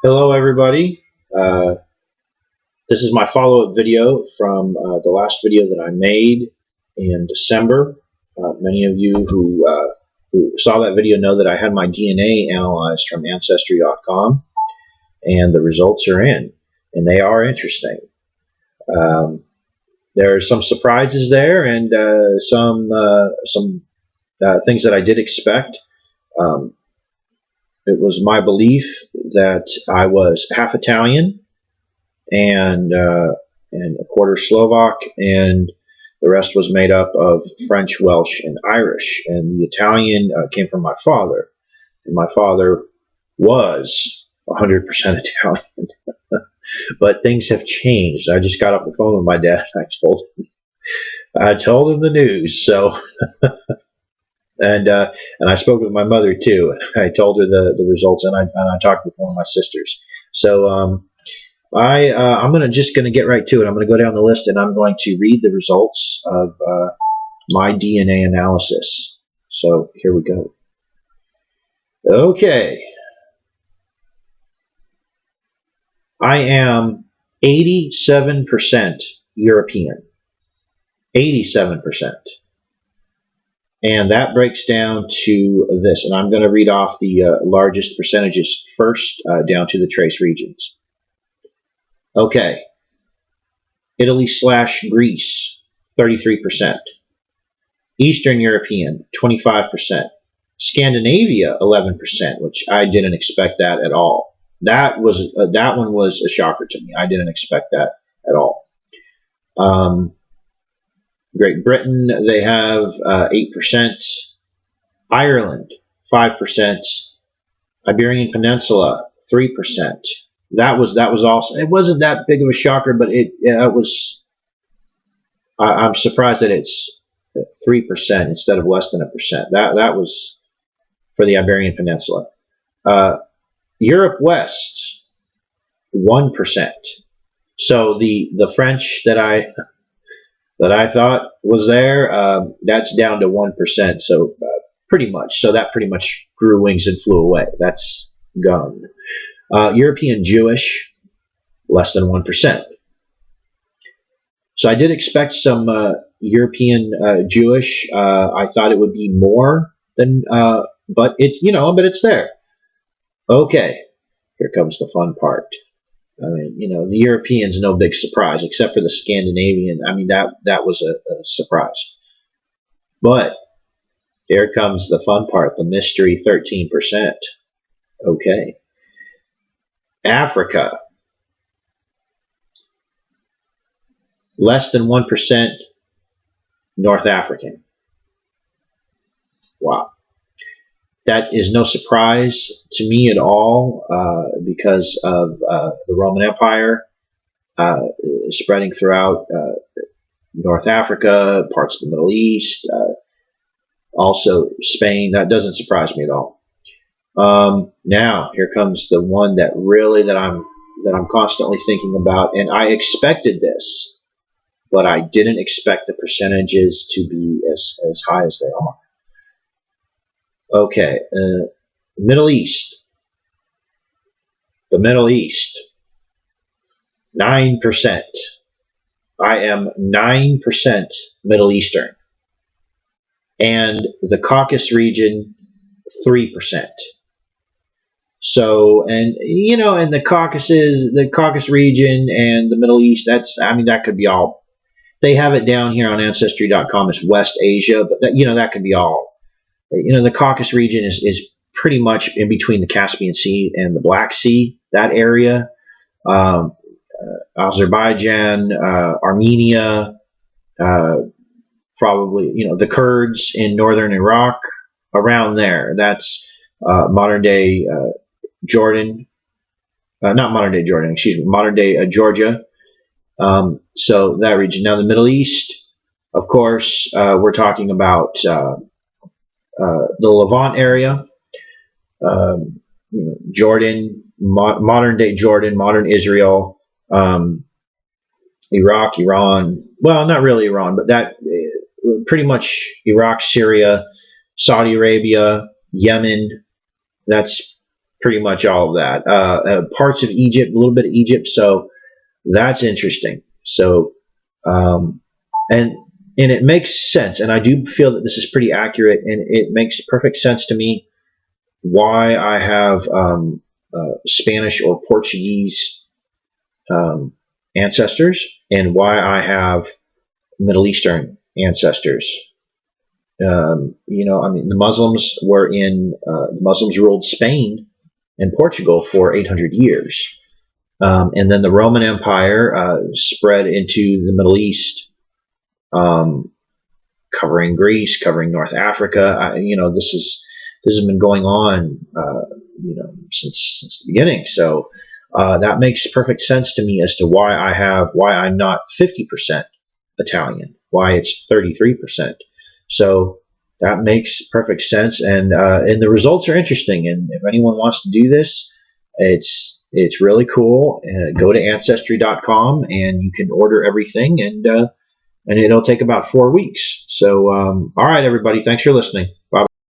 Hello, everybody. This is my follow-up video from the last video that I made in December. Many of you who saw that video know that I had my DNA analyzed from Ancestry.com, and the results are in, and they are interesting. There are some surprises there, and some things that I did expect. It was my belief that I was half Italian and a quarter Slovak, and the rest was made up of French, Welsh, and Irish. And the Italian came from my father, and my father was 100% Italian. But things have changed. I just got off the phone with my dad. I told him the news. So, and I spoke with my mother too. I told her the results, and I talked with one of my sisters. So I'm just gonna get right to it. I'm gonna go down the list, and I'm going to read the results of my DNA analysis. So here we go. Okay. I am 87% European. 87%. And that breaks down to this. And I'm going to read off the largest percentages first, down to the trace regions. Okay. Italy/Greece, 33%. Eastern European, 25%. Scandinavia, 11%, which I didn't expect that at all. That one was a shocker to me. I didn't expect that at all. Great Britain, they have 8%. Ireland, 5%. Iberian Peninsula, 3%. That was also. It wasn't that big of a shocker, but it was. I'm surprised that it's 3% instead of less than 1%. That was for the Iberian Peninsula. Europe West, 1%. So the French that I thought was there, that's down to 1%. So pretty much. So that pretty much grew wings and flew away. That's gone. European Jewish, less than 1%. So I did expect some European Jewish. I thought it would be more than, but it's there. Okay, here comes the fun part. I mean, the Europeans, no big surprise, except for the Scandinavian. I mean, that was a surprise. But here comes the fun part, the mystery 13%. Okay. Africa, less than 1% North African. Wow. That is no surprise to me at all, because of the Roman Empire spreading throughout North Africa, parts of the Middle East, also Spain. That doesn't surprise me at all. Now here comes the one that I'm constantly thinking about, and I expected this, but I didn't expect the percentages to be as high as they are. Okay, Middle East. The Middle East, 9%. I am 9% Middle Eastern. And the Caucasus region, 3%. So, and the Caucasus region and the Middle East, that could be all. They have it down here on Ancestry.com as West Asia, but that could be all. The Caucasus region is pretty much in between the Caspian Sea and the Black Sea, that area. Azerbaijan, Armenia, probably, the Kurds in northern Iraq, around there. That's modern day Jordan. Not modern day Jordan, excuse me, modern day Georgia. So that region. Now the Middle East, of course, we're talking about the Levant area, Jordan, modern day Jordan, modern Israel, Iraq, Iran. Well, not really Iran, but that pretty much Iraq, Syria, Saudi Arabia, Yemen. That's pretty much all of that. Parts of Egypt, a little bit of Egypt. So that's interesting. So, and it makes sense. And I do feel that this is pretty accurate, and it makes perfect sense to me why I have Spanish or Portuguese ancestors, and why I have Middle Eastern ancestors. I mean, the Muslims ruled Spain and Portugal for 800 years. And then the Roman Empire spread into the Middle East, covering Greece, covering North Africa. This has been going on, since the beginning. So that makes perfect sense to me as to why I'm not 50% Italian, why it's 33%. So that makes perfect sense, and the results are interesting. And if anyone wants to do this, it's really cool. Go to Ancestry.com and you can order everything, and it'll take about 4 weeks. So all right, everybody, thanks for listening.